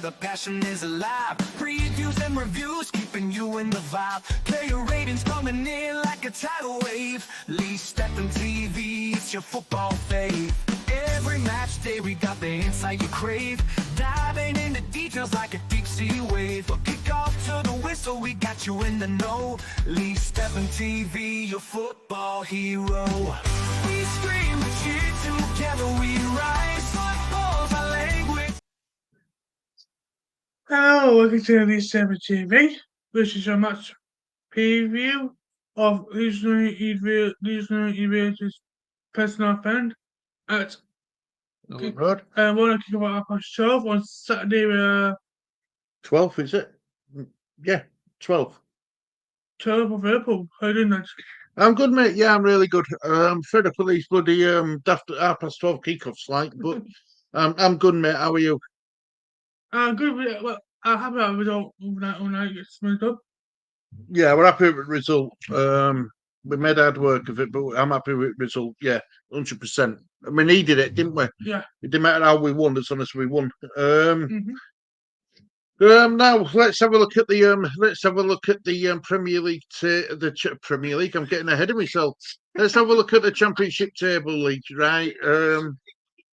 the passion is alive. Previews and reviews, keeping you in the vibe. Player ratings coming in like a tidal wave. Leeds and TV, it's your football fave. Every match day we got the insight you crave. Diving into details like a deep sea wave. But kick off to the whistle, we got you in the know. Leeds and TV, your football hero. We scream, we cheer, together we rise. Football's our language. Hello, welcome to Leeds and TV. This is your match preview of Leeds and Preston End at Road. 1 o'clock 12 on Saturday. 12th, is it? Yeah, 12th. 12th of April. How are you doing, lads? I'm good, mate. Yeah, I'm really good. Fed up with these bloody daft 12:30 kickoffs, like, but I'm good, mate. How are you? Good. Well, I'm happy that result overnight gets smoothed up. Yeah, we're happy with the result. We made hard work of it, but I'm happy with the result. Yeah, 100%. I mean, we needed it, didn't we? Yeah. It didn't matter how we won, as long as we won. Now let's have a look at the Premier League. Premier League. I'm getting ahead of myself. Let's have a look at the Championship table, league. Right.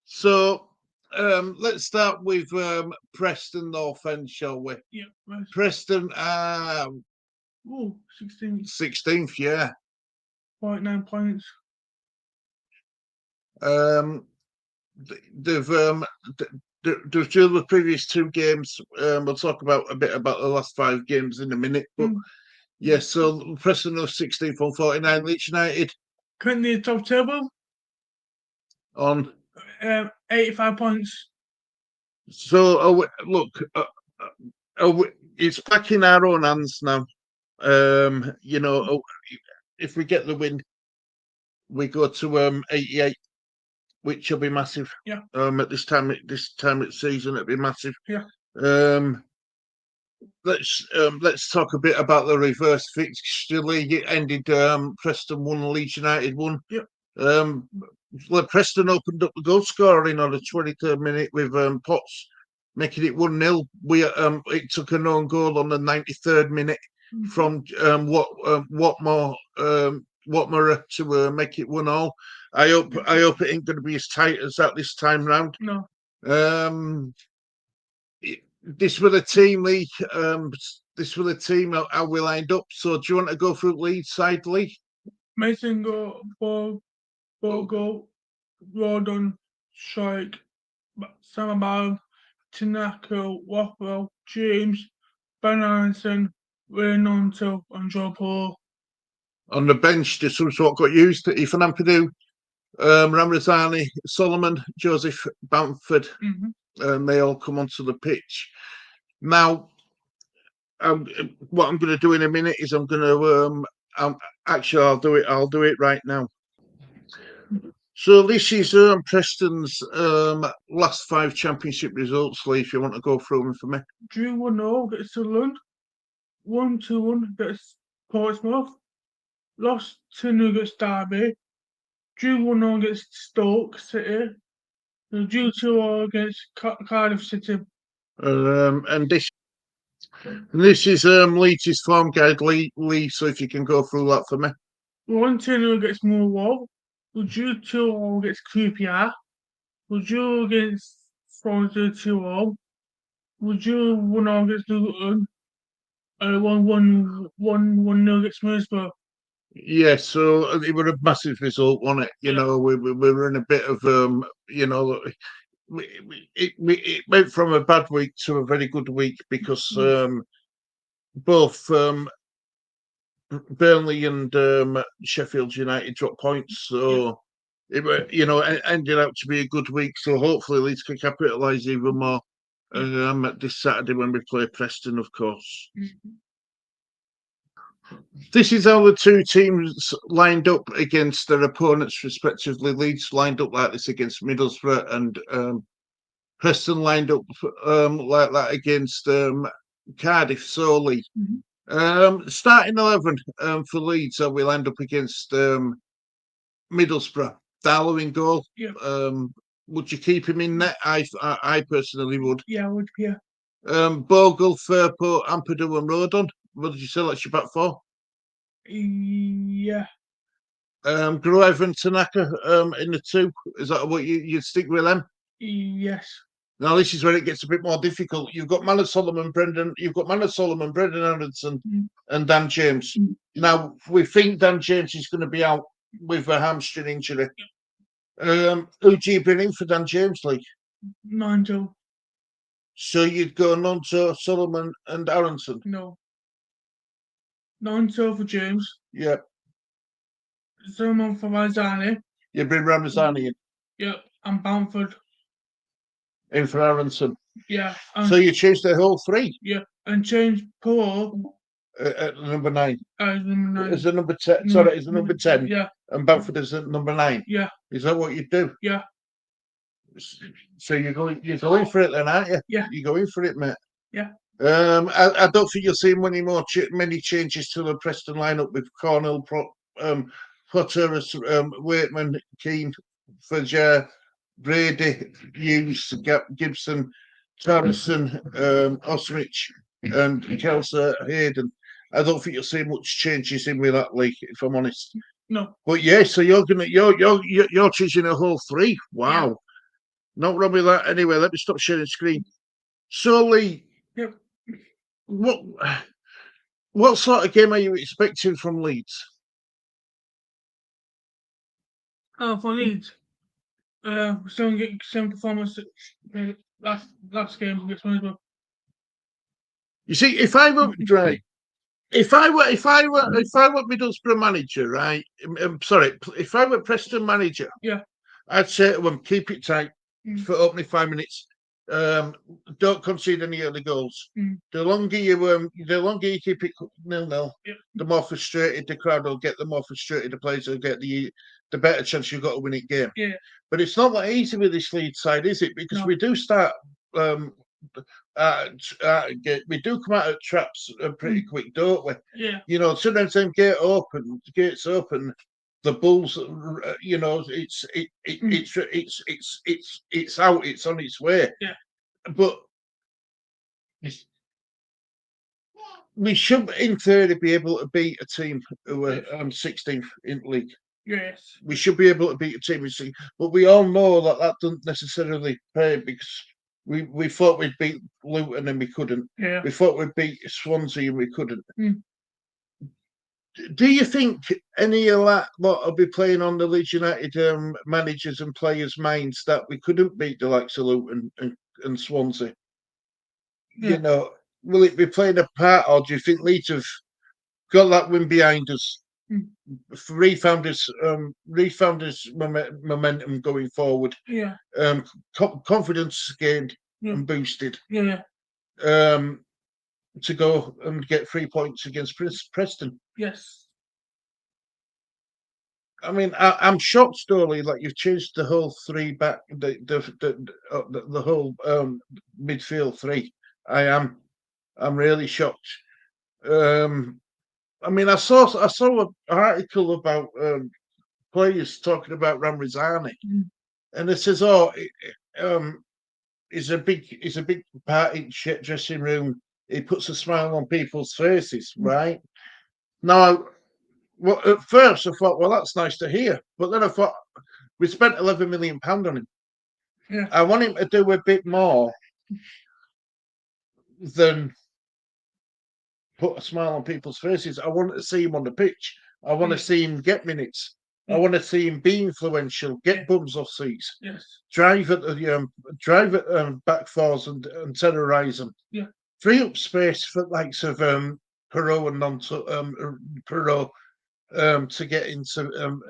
So let's start with Preston North End, shall we? Yeah. Right. Preston. 16th. 16th. Yeah. 0.9 points. They've during the previous two games. We'll talk a bit about the last 5 games in a minute. But yeah, so Preston are 16th on 49. Leeds United Currently top table on 85 points. So look, it's back in our own hands now. If we get the win, we go to 88. Which will be massive. Yeah. At this time of the season, it'll be massive. Yeah. Let's talk a bit about the reverse fixture league. It ended. Preston won, Leeds United won. Yeah. Preston opened up the goal scoring on the 23rd minute with Potts making it 1-0. It took a known goal on the 93rd minute from Watmore to make it 1-1. I hope it ain't going to be as tight as that this time round. No. This was a team, Lee. This was a team how we lined up. So do you want to go through Leeds side, Lee? Mason goal, Bogo, Rodon, Strike, Samabal, Tanaka, Waffle, James, Ben Aronson, Reynolds, and Joe Paul. On the bench, just what got used to Ethan Ampadu, Ramazani, Solomon, Joseph Bamford, and they all come onto the pitch. Now, what I'm going to do in a minute is I'm going to I'll do it right now. So this is Preston's last 5 championship results, Lee, if you want to go through them for me. Drew 1-0 gets Sunderland. 1-1 gets Portsmouth. Lost 2-0 against Derby. Drew 1-0 against Stoke City. Drew 2-0 against Cardiff City. And this is Leeds' form guide, Lee. So if you can go through that for me. 1-2 against Millwall. Drew 2-0 against QPR. Drew against Swansea 2-0. Drew 1-0 against Luton. 1-0 against Middlesbrough. Yeah, so it was a massive result, wasn't it? You know, we were in a bit of it went from a bad week to a very good week because both Burnley and Sheffield United dropped points, so it ended up to be a good week. So hopefully Leeds can capitalise even more this Saturday when we play Preston, of course. This is how the two teams lined up against their opponents, respectively. Leeds lined up like this against Middlesbrough, and Preston lined up like that against Cardiff solely. Starting 11 for Leeds, we lined up against Middlesbrough. Darlow in goal. Yeah. Would you keep him in net? I personally would. Yeah, I would. Yeah. Bogle, Fairport, Ampadu, and Rodon. What did you say? That's your back four. Yeah. Gruev and Tanaka in the two. Is that what you'd stick with them? Yes. Now this is where it gets a bit more difficult. You've got Manor Solomon, Brendan. You've got Manor Solomon, Brendan Aronson, and Dan James. Now we think Dan James is going to be out with a hamstring injury. Who do you bring in for Dan James, Lee? Nigel. So you'd go Nonto, Solomon, and Aronson. No. Nigel for James. Yeah. Solomon for Razani. You bring Ramazani in. Yep. And Bamford. In for Aronson. Yeah. So you change the whole three. Yeah. And change Paul at number 9. as number 9. As the number 10. Sorry, as the number 10. Yeah. And Bamford is at number 9. Yeah. Is that what you do? Yeah. So you're going for it then, aren't you? Yeah. You're going for it, mate. Yeah. I don't think you'll see many changes to the Preston lineup with Cornell, Potter, Waitman, Keane, Fajar, Brady, Hughes, Gibson, Tarrison, Osrich, and Kelser, Hayden. I don't think you'll see much changes in with that league, if I'm honest. No. But yeah, so you're choosing a whole 3. Wow. Yeah. Not wrong with that. Anyway, let me stop sharing screen. So Lee, yep. What sort of game are you expecting from Leeds? For Leeds, still get same performance last game against Middlesbrough. You see, if I were Middlesbrough manager, right? If I were Preston manager, yeah, I'd say to them, keep it tight for opening 5 minutes. Don't concede any early goals. The longer you keep it 0-0, the more frustrated the crowd will get. The more frustrated the players will get. The better chance you've got to win it game. Yeah. But it's not that easy with this Leeds side, is it? Because we do start. We do come out of traps pretty quick, don't we? Yeah. You know, sometimes them gates open. The Bulls, you know, it's out. It's on its way. Yeah. But we should, in theory, be able to beat a team who are 16th in the league. Yes. We should be able to beat a team in 16th. But we all know that doesn't necessarily pay because we thought we'd beat Luton and we couldn't. Yeah. We thought we'd beat Swansea and we couldn't. Do you think any of that will be playing on the Leeds United managers and players' minds that we couldn't beat the likes of Luton and Swansea? Yeah. You know, will it be playing a part, or do you think Leeds have got that win behind us, refound us momentum going forward? Yeah. Confidence gained and boosted. Yeah. To go and get 3 points against Preston. Yes. I mean, I'm shocked, Stoley, that you've changed the whole 3 back, the whole midfield 3. I'm really shocked. I mean, I saw an article about players talking about Ramazani, and it says, he's a big part in dressing room. He puts a smile on people's faces, right? Now, at first I thought, well, that's nice to hear. But then I thought, we spent £11 million on him. Yeah. I want him to do a bit more than put a smile on people's faces. I want to see him on the pitch. I want to see him get minutes. I want to see him be influential, get bums off seats, drive at back fours and terrorise them. Yeah. Free up space for likes of Perot and Perot to get into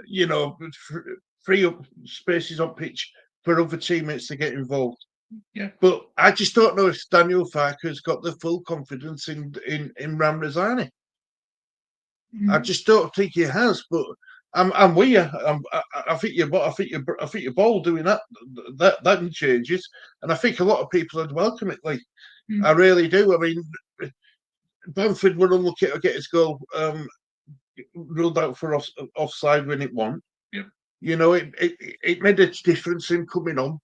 free up spaces on pitch for other teammates to get involved. Yeah. But I just don't know if Daniel Farker's got the full confidence in Ramazani. I just don't think he has. But I'm with you. I think you're bold doing that changes, and I think a lot of people would welcome it. Like I really do. I mean, Bamford were unlucky to get his goal ruled out for offside when it won. Yeah. You know, it made a difference in coming on.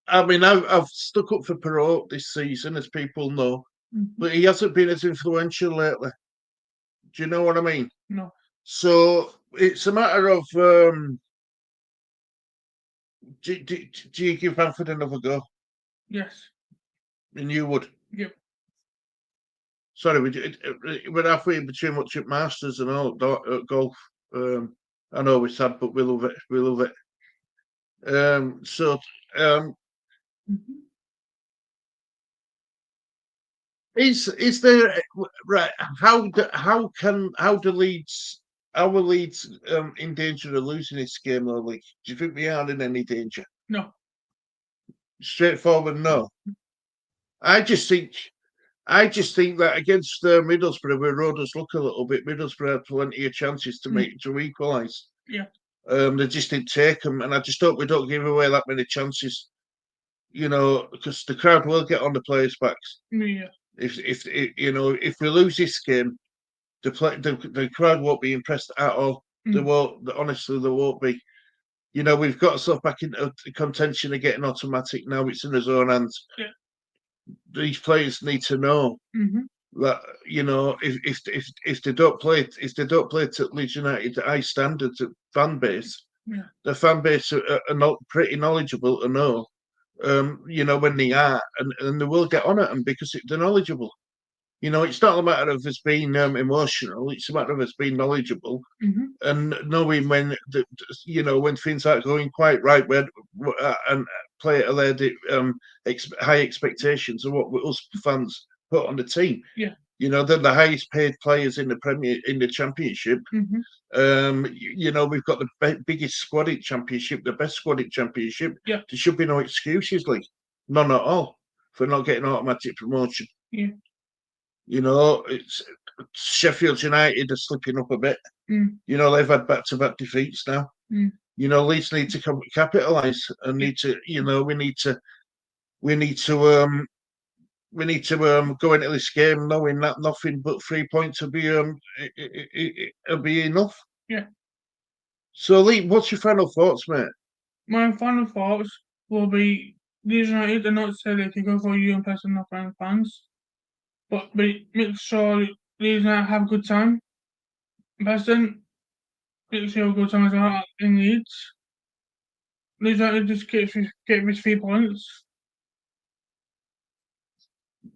I mean, I've stuck up for Perrault this season, as people know, but he hasn't been as influential lately. Do you know what I mean? No. So it's a matter of do you give Bamford another go? Yes. And you would? Yep. Sorry, we're halfway between watching Masters and all golf. I know we're sad, but we love it. We love it. Is there right? How do Leeds? Our Leeds in danger of losing this game, though? Like, do you think we are in any danger? No. Straightforward, no. I just think that against Middlesbrough, we rode us luck a little bit. Middlesbrough had plenty of chances to equalise. Yeah. They just didn't take them, and I just hope we don't give away that many chances. You know, because the crowd will get on the players' backs. Yeah. If we lose this game, the crowd won't be impressed at all. They won't. Honestly, they won't be. You know, we've got ourselves back into contention of getting automatic now. It's in his own hands. Yeah. These players need to know that if they don't play to Leeds United at high standards at fan base, the fan base are not pretty knowledgeable to know. When they are, and they will get on at them because they're knowledgeable. It's not a matter of us being emotional. It's a matter of us being knowledgeable and knowing when when things aren't going quite right, and play at their high expectations of what us fans put on the team. Yeah. They're the highest paid players in the Championship. We've got the biggest squad in Championship, the best squad in Championship. Yeah. There should be no excuses, like none at all, for not getting automatic promotion. Yeah. It's Sheffield United are slipping up a bit. They've had back-to-back defeats now. Leeds need to capitalise and need to. We need to go into this game knowing that nothing but 3 points will be enough. Yeah. So, Lee, what's your final thoughts, mate? My final thoughts will be Leeds United are not necessarily to go for you and Preston fans, but make sure Leeds United have a good time. Preston, make sure you have a good time as well in Leeds. Leeds United just get his 3 points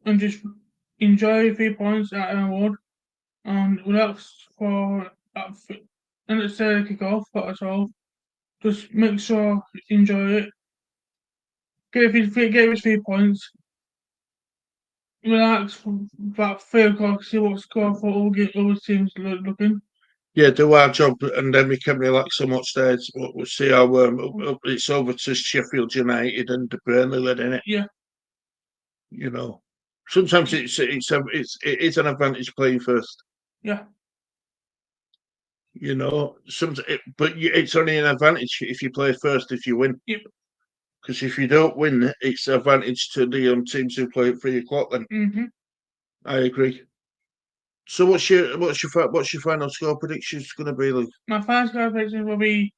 and just enjoy 3 points at an award and relax for that unnecessary kick-off, but as well, just make sure you enjoy it. Get his 3 points. Relax for about 3 o'clock, see what score for all teams looking. Yeah, do our job, and then we can relax so much there. We'll see how it's over to Sheffield United and Burnley, isn't it? Yeah. Sometimes it is an advantage playing first. Yeah. But it's only an advantage if you play first if you win. Yep. Because if you don't win, it's an advantage to the teams who play at 3 o'clock. Then I agree. So what's your final score predictions going to be, Luke? My final score prediction will be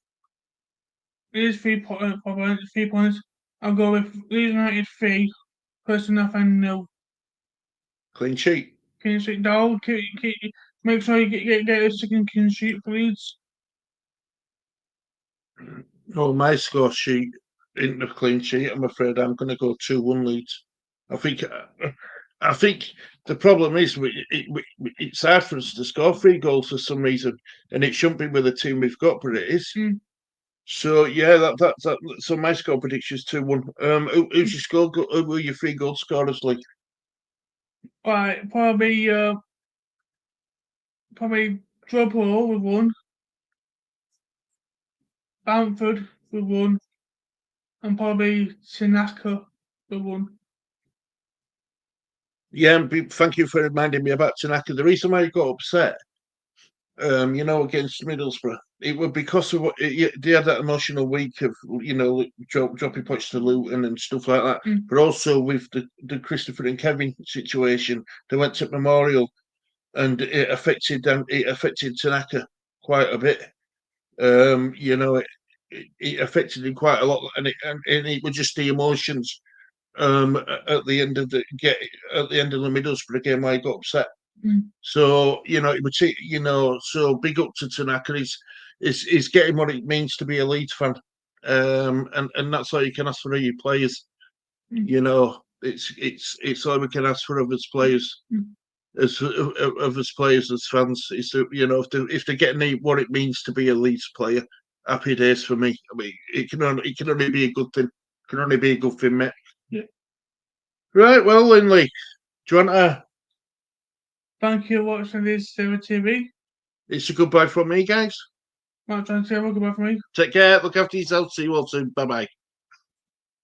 Leeds 3 points. I'll go with Leeds United 3, Preston nothing 0. Clean sheet. Clean sheet. No, make sure you get a second clean sheet for Leeds. No, my score sheet isn't a clean sheet. I'm afraid I'm going to go 2-1 Leeds. I think the problem is it's hard for us to score 3 goals for some reason, and it shouldn't be with the team we've got, but it is. So yeah, that. So my score prediction is 2-1. Who's your score? Who were your 3 goal scorers, like? Right, probably Droppo with 1, Bamford with 1, and probably Sinaka with 1. Yeah, thank you for reminding me about Tanaka. The reason why he got upset, against Middlesbrough, it was because of what they had that emotional week of dropping points to Luton and stuff like that. But also with the Christopher and Kevin situation, they went to Memorial, and it affected Tanaka quite a bit. it affected him quite a lot, and it was just the emotions at the end of the Middlesbrough game where he got upset. So it would take, so big up to Tanaka. He's getting what it means to be a Leeds fan, and that's all you can ask for your players. It's all we can ask for others players. As players, as fans, is to, if they're getting what it means to be a Leeds player, happy days for me. I mean, it can only be a good thing. It can only be a good thing, mate. Yeah. Right, well, Linley, do you want to? Thank you for watching this TV. It's a goodbye from me, guys. Right, thank you. Goodbye for me. Take care. Look after yourself. See you all soon. Bye bye.